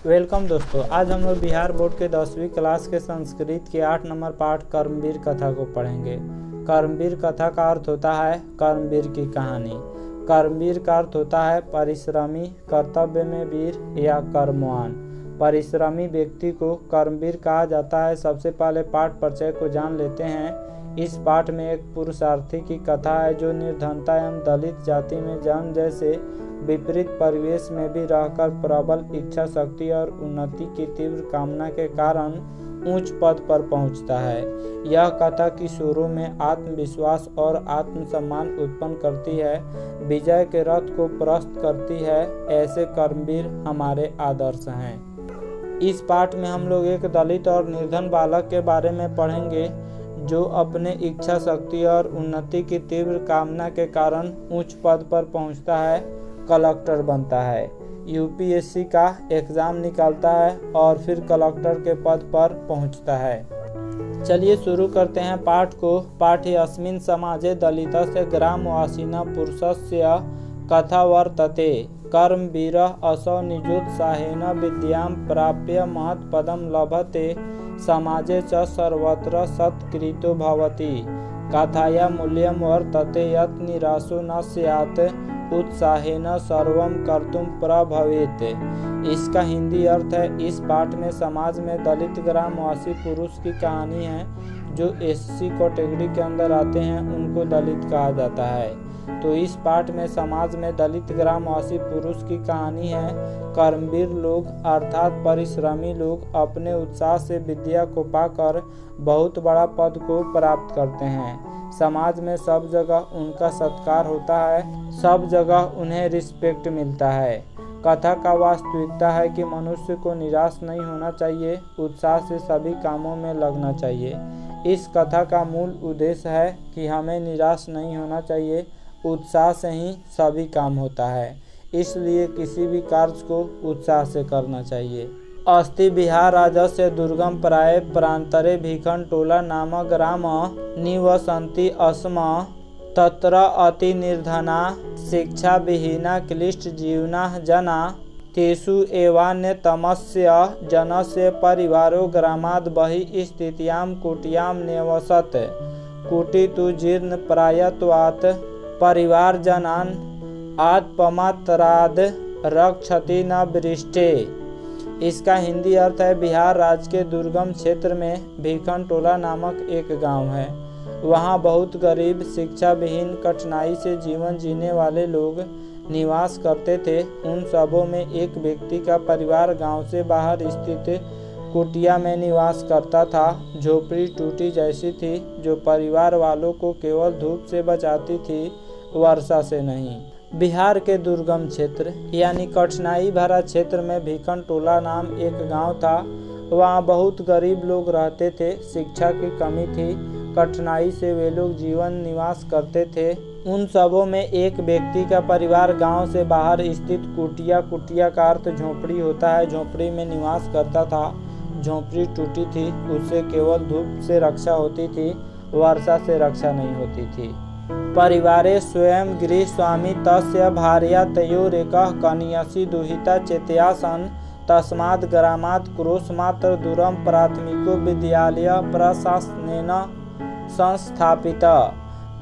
Welcome दोस्तों, आज हम लोग बिहार बोर्ड के 10वीं क्लास के संस्कृत के 8 नंबर पाठ कर्मवीर कथा को पढ़ेंगे। कर्मवीर कथा का अर्थ होता है कर्मवीर की कहानी। कर्मवीर का अर्थ होता है परिश्रमी, कर्तव्य में वीर या कर्मवान। परिश्रमी व्यक्ति को कर्मवीर कहा जाता है। सबसे पहले पाठ परिचय को जान लेते हैं। इस पाठ में एक पुरुषार्थी की कथा है जो निर्धनता एवं दलित जाति में जन्म जैसे विपरीत परिवेश में भी रहकर प्रबल इच्छा शक्ति और उन्नति की तीव्र कामना के कारण उच्च पद पर पहुंचता है। यह कथा किशोरों में आत्मविश्वास और आत्मसम्मान उत्पन्न करती है, विजय के रथ को प्रशस्त करती है। ऐसे कर्मवीर हमारे आदर्श हैं। इस पाठ में हम लोग एक दलित और निर्धन बालक के बारे में पढ़ेंगे जो अपने इच्छा शक्ति और उन्नति की तीव्र कामना के कारण उच्च पद पर पहुंचता है, कलेक्टर बनता है, यूपीएससी का एग्ज़ाम निकालता है और फिर कलेक्टर के पद पर पहुंचता है। चलिए शुरू करते हैं पाठ को। पाठे अस्मिन् समाजे दलितस्य ग्रामवासिनः पुरुषस्य कथा वर्तते। कर्मवीरः असौ निजुत्साहेन विद्यां प्राप्य महत्पदं लभते, समाजे च सर्वत्र सत्कृतो भवति। कथाया मूल्यं वर्तते यत् निराशो न स्यात्, उत्साहेन सर्वं कर्तुं प्रभवेत्। इसका हिंदी अर्थ है, इस पाठ में समाज में दलित ग्रामवासी पुरुष की कहानी है। जो एससी कैटेगरी के अंदर आते हैं उनको दलित कहा जाता है। तो इस पाठ में समाज में दलित ग्रामवासी पुरुष की कहानी है। कर्मवीर लोग अर्थात परिश्रमी लोग अपने उत्साह से विद्या को पाकर बहुत बड़ा पद को प्राप्त करते हैं। समाज में सब जगह उनका सत्कार होता है, सब जगह उन्हें रिस्पेक्ट मिलता है। कथा का वास्तविकता है कि मनुष्य को निराश नहीं होना चाहिए, उत्साह से सभी कामों में लगना चाहिए। इस कथा का मूल उद्देश्य है कि हमें निराश नहीं होना चाहिए, उत्साह से ही सभी काम होता है। इसलिए किसी भी कार्य को उत्साह से करना चाहिए। अस्ति बिहार राज्यस्य दुर्गम प्राय प्रांतरे भीखन टोला नाम ग्राम निवसन्ति अस्म, तत्र अति निर्धना शिक्षा विहीना क्लिष्ट जीवना जना, तेषु एवान्यतमस्य जनस्य परिवारो ग्रामाद् बहिः स्थितायां कुटियां निवसत्। कुटी तु जीर्ण प्रायत्वात् परिवारजनान् आत्ममात्राद् रक्षति न वृष्टे। इसका हिंदी अर्थ है, बिहार राज्य के दुर्गम क्षेत्र में भीखन टोला नामक एक गांव है। वहां बहुत गरीब, शिक्षा विहीन, कठिनाई से जीवन जीने वाले लोग निवास करते थे। उन सबों में एक व्यक्ति का परिवार गांव से बाहर स्थित कुटिया में निवास करता था। झोपड़ी टूटी जैसी थी जो परिवार वालों को केवल धूप से बचाती थी, वर्षा से नहीं। बिहार के दुर्गम क्षेत्र यानी कठिनाई भरा क्षेत्र में भीखन टोला नाम एक गांव था। वहां बहुत गरीब लोग रहते थे, शिक्षा की कमी थी, कठिनाई से वे लोग जीवन निवास करते थे। उन सबों में एक व्यक्ति का परिवार गांव से बाहर स्थित कुटिया का अर्थ झोपड़ी होता है, झोपड़ी में निवास करता था। झोपड़ी टूटी थी, उससे केवल धूप से रक्षा होती थी, वर्षा से रक्षा नहीं होती थी। परिवारे स्वयं गृह स्वामी तस्य भार्या तयोरेकः कन्यसी दुहिता चेतयासन, तस्माद् ग्रामात् क्रोशमात्र दूरं प्राथमिको विद्यालय प्रशासनेन संस्थापितः।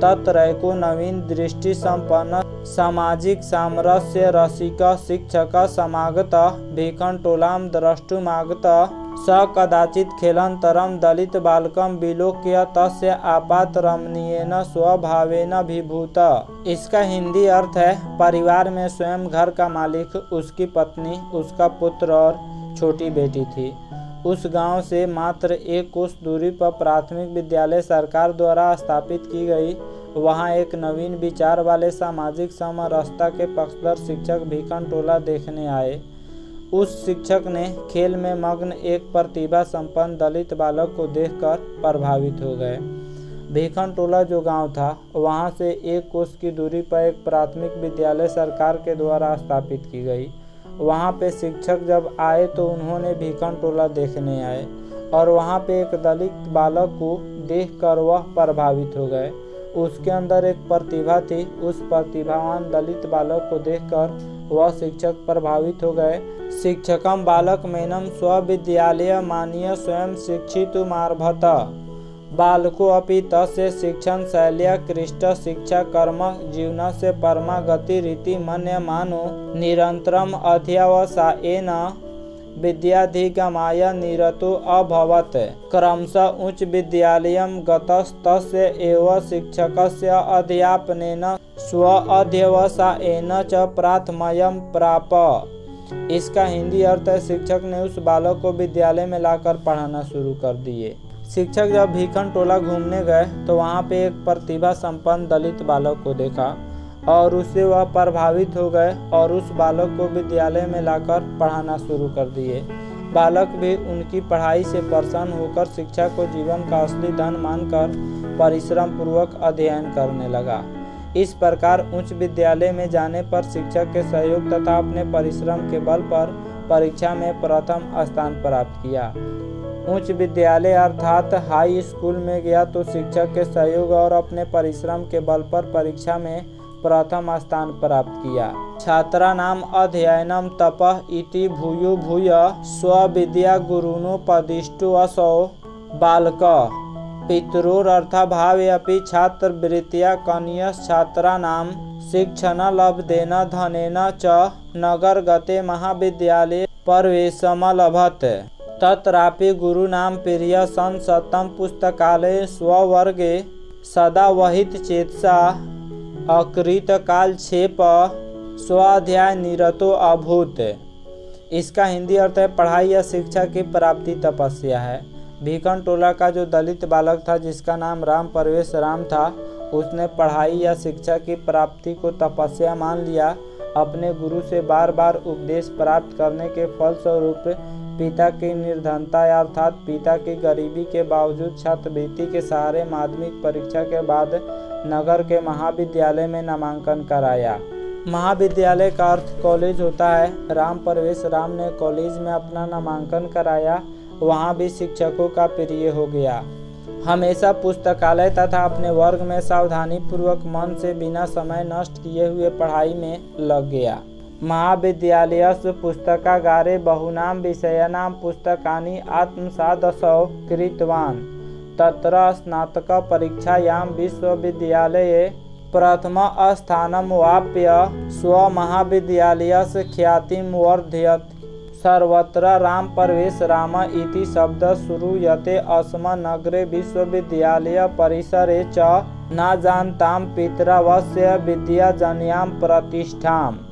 तत्रैको नवीन दृष्टि संपन्न सामाजिक सामरस्य रसिक शिक्षक समागतः भीखन टोलां द्रष्टुमागतः। स कदाचित् खेलन्तरं दलित बालकं विलोक्य तस्य आपात रमणीयेन स्वभावेन विभूत। इसका हिंदी अर्थ है, परिवार में स्वयं घर का मालिक, उसकी पत्नी, उसका पुत्र और छोटी बेटी थी। उस गांव से मात्र 1 कोस दूरी पर प्राथमिक विद्यालय सरकार द्वारा स्थापित की गई। वहां एक नवीन विचार वाले सामाजिक समरसता के पक्षधर शिक्षक भीखन टोला देखने आए। उस शिक्षक ने खेल में मग्न एक प्रतिभा संपन्न दलित बालक को देखकर प्रभावित हो गए। भीखन टोला जो गांव था, वहां से 1 कोस की दूरी पर एक प्राथमिक विद्यालय सरकार के द्वारा स्थापित की गई। वहां पे शिक्षक जब आए तो उन्होंने भीखन टोला देखने आए और वहां पे एक दलित बालक को देखकर वह प्रभावित हो गए। उसके अंदर एक प्रतिभा थी। उस प्रतिभावान दलित बालक को देखकर वह शिक्षक प्रभावित हो गए। शिक्षकम बालकमेनं स्वविद्यालये मानीय स्वयं शिक्षितुमारभत। बालको अपि तस्य शिक्षण शैल्या कृष्ट शिक्षा कर्म जीवनस्य परमा गतिरिति मन्यमानो निरन्तरम् अध्यवसायेन विद्याधिगमाय निरतो अभवत्। क्रमशः उच्च विद्यालयं गतस्तस्य एव शिक्षकस्य अध्यापनेन स्व अध्यवसायेन च प्राथम्यं प्राप। इसका हिंदी अर्थ है, शिक्षक ने उस बालक को विद्यालय में लाकर पढ़ाना शुरू कर दिए। शिक्षक जब भीखन टोला घूमने गए तो वहाँ पे एक प्रतिभा संपन्न दलित बालक को देखा और उससे वह प्रभावित हो गए और उस बालक को विद्यालय में लाकर पढ़ाना शुरू कर दिए। बालक भी उनकी पढ़ाई से प्रसन्न होकर शिक्षा को जीवन का असली धन मानकर परिश्रम पूर्वक अध्ययन करने लगा। इस प्रकार उच्च विद्यालय में जाने पर शिक्षक के सहयोग तथा अपने परिश्रम के बल पर परीक्षा में प्रथम स्थान प्राप्त किया। उच्च विद्यालय अर्थात हाई स्कूल में गया तो शिक्षक के सहयोग और अपने परिश्रम के बल पर परीक्षा में प्रथम स्थान प्राप्त किया। छात्राणाम अध्ययनम तपः इति भूयो भूय स्वविद्या गुरुनोपदिष्टो असौ बालकः। पितरोरर्थाभावे अपि छात्रवृत्त्या कनियः छात्राणां शिक्षणलब्धेन धनेन च नगरगते महाविद्यालये प्रवेशमलभत। तत्रापि गुरूणां प्रिय संसतं पुस्तकालये स्ववर्गे सदा वहित चेतसा अकृत कालक्षेप स्वाध्याय निरतो अभूत। इसका हिंदी अर्थ है, पढ़ाई या शिक्षा की प्राप्ति तपस्या है। भीखन टोला का जो दलित बालक था जिसका नाम राम प्रवेश राम था, उसने पढ़ाई या शिक्षा की प्राप्ति को तपस्या मान लिया। अपने गुरु से बार बार उपदेश प्राप्त करने के फलस्वरूप पिता की निर्धनता अर्थात पिता की गरीबी के बावजूद छात्रवृत्ति के सहारे माध्यमिक परीक्षा के बाद नगर के महाविद्यालय में नामांकन कराया। महाविद्यालय का अर्थ कॉलेज होता है। राम प्रवेश राम ने कॉलेज में अपना नामांकन कराया, वहाँ भी शिक्षकों का प्रिय हो गया। हमेशा पुस्तकालय तथा अपने वर्ग में सावधानी पूर्वक मन से बिना समय नष्ट किए हुए पढ़ाई में लग गया। महाविद्यालयस्य पुस्तकागारे बहूनां विषयाणां पुस्तकानि आत्मसादसौ कृतवान्। तत्र स्नातक परीक्षायां विश्वविद्यालये प्रथम स्थानमवाप्य स्वमहाविद्यालयस्य ख्यातिं वर्धयत्। सर्वत्र राम प्रवेश राम इति शब्दः श्रूयते अस्मन् नगरे विश्वविद्यालय परिसरे च न जानतां पितरवस्य विद्याजन्यां प्रतिष्ठाम्।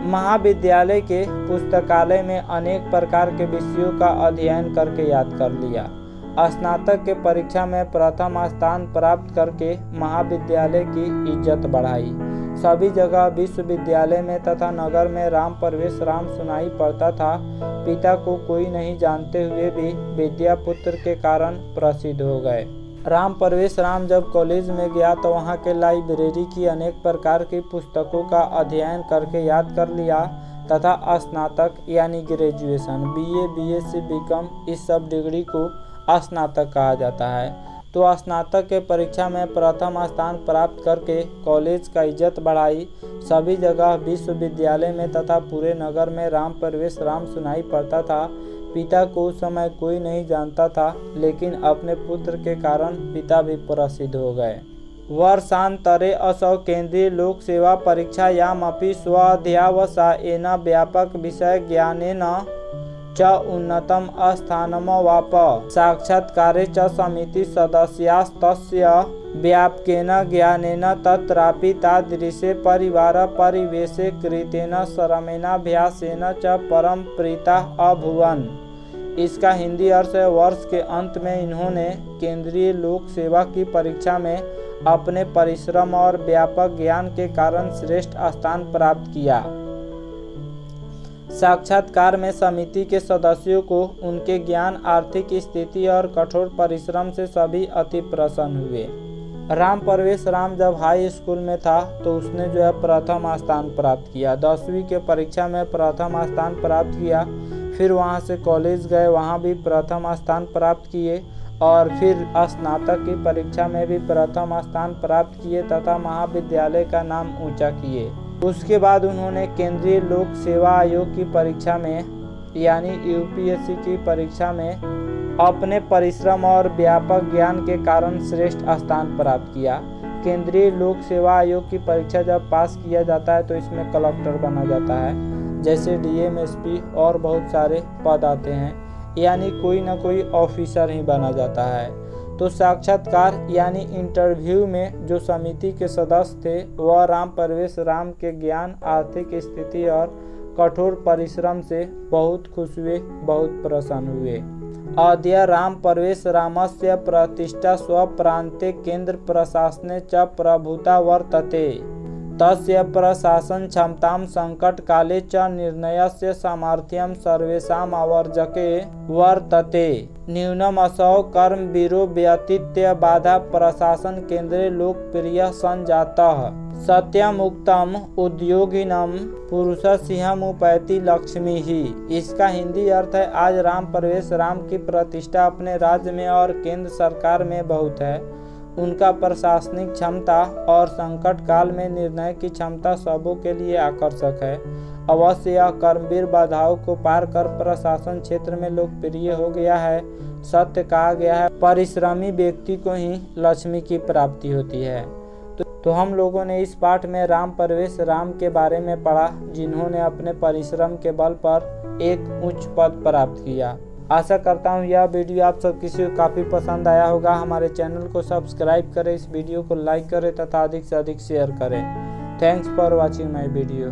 महाविद्यालय के पुस्तकालय में अनेक प्रकार के विषयों का अध्ययन करके याद कर लिया। स्नातक के परीक्षा में प्रथम स्थान प्राप्त करके महाविद्यालय की इज्जत बढ़ाई। सभी जगह विश्वविद्यालय में तथा नगर में राम प्रवेश राम सुनाई पड़ता था। पिता को कोई नहीं जानते हुए भी विद्यापुत्र के कारण प्रसिद्ध हो गए। राम प्रवेश राम जब कॉलेज में गया तो वहाँ के लाइब्रेरी की अनेक प्रकार की पुस्तकों का अध्ययन करके याद कर लिया तथा स्नातक यानी ग्रेजुएशन BA BSc BCom इस सब डिग्री को स्नातक कहा जाता है। तो स्नातक के परीक्षा में प्रथम स्थान प्राप्त करके कॉलेज का इज्जत बढ़ाई। सभी जगह विश्वविद्यालय में तथा पूरे नगर में राम प्रवेश राम सुनाई पड़ता था। पिता को उस समय कोई नहीं जानता था, लेकिन अपने पुत्र के कारण पिता भी प्रसिद्ध हो गए। वर्षांतरे असौ केंद्रीय लोक सेवा परीक्षायामपि स्वाध्यावसायेन व्यापक विषय ज्ञानेन च उन्नतम स्थानमवाप। साक्षात्कारे च समिति सदस्यास्तस्य व्यापकेन ज्ञानेन तत्रापि तादृशे परिवार परिवेशे कृतेन श्रमेणाभ्यासेन च परम प्रीताः अभूवन्। इसका हिंदी अर्थ है, वर्ष के अंत में इन्होंने केंद्रीय लोक सेवा की परीक्षा में अपने परिश्रम और व्यापक ज्ञान के कारण श्रेष्ठ स्थान प्राप्त किया। साक्षात्कार में समिति के सदस्यों को उनके ज्ञान, आर्थिक स्थिति और कठोर परिश्रम से सभी अति प्रसन्न हुए। राम प्रवेश राम जब हाई स्कूल में था तो उसने जो है प्रथम स्थान प्राप्त किया। 10वीं के परीक्षा में प्रथम स्थान प्राप्त किया। फिर वहां से कॉलेज गए, वहां भी प्रथम स्थान प्राप्त किए और फिर स्नातक की परीक्षा में भी प्रथम स्थान प्राप्त किए तथा महाविद्यालय का नाम ऊंचा किए। उसके बाद उन्होंने केंद्रीय लोक सेवा आयोग की परीक्षा में यानी यूपीएससी की परीक्षा में अपने परिश्रम और व्यापक ज्ञान के कारण श्रेष्ठ स्थान प्राप्त किया। केंद्रीय लोक सेवा आयोग की परीक्षा जब पास किया जाता है तो इसमें कलेक्टर बना जाता है, जैसे डीएम, एसपी और बहुत सारे पद आते हैं, यानी कोई ना कोई ऑफिसर ही बना जाता है। तो साक्षात्कार यानी इंटरव्यू में जो समिति के सदस्य थे वह राम परवेश राम के ज्ञान, आर्थिक स्थिति और कठोर परिश्रम से बहुत खुश हुए, बहुत प्रसन्न हुए। अद्य राम परवेश रामस्य प्रतिष्ठा स्वप्रान्ते केन्द्र प्रशासने च प्रभुता वर्तते। तस्य प्रशासन क्षमतां संकटकाले च निर्णयस्य सामर्थ्यं सर्वेषाम् आवर्जके वर्तते। न्यूनमसौ कर्मवीरो व्यतीत्य बाधा प्रशासन केंद्रे लोकप्रिय संजातः। सत्यमुक्तम उद्योगिनम पुरुषसिंहमुपैति लक्ष्मी ही। इसका हिंदी अर्थ है, आज राम परवेश राम की प्रतिष्ठा अपने राज्य में और केंद्र सरकार में बहुत है। उनका प्रशासनिक क्षमता और संकट काल में निर्णय की क्षमता सबों के लिए आकर्षक है। अवश्य यह कर्मवीर बाधाओं को पार कर प्रशासन क्षेत्र में लोकप्रिय हो गया है। सत्य कहा गया है, परिश्रमी व्यक्ति को ही लक्ष्मी की प्राप्ति होती है। तो हम लोगों ने इस पाठ में राम परवेश राम के बारे में पढ़ा, जिन्होंने अपने परिश्रम के बल पर एक उच्च पद प्राप्त किया। आशा करता हूँ यह वीडियो आप सब किसी को काफ़ी पसंद आया होगा। हमारे चैनल को सब्सक्राइब करें, इस वीडियो को लाइक करें तथा अधिक से अधिक शेयर करें। Thanks for watching my video.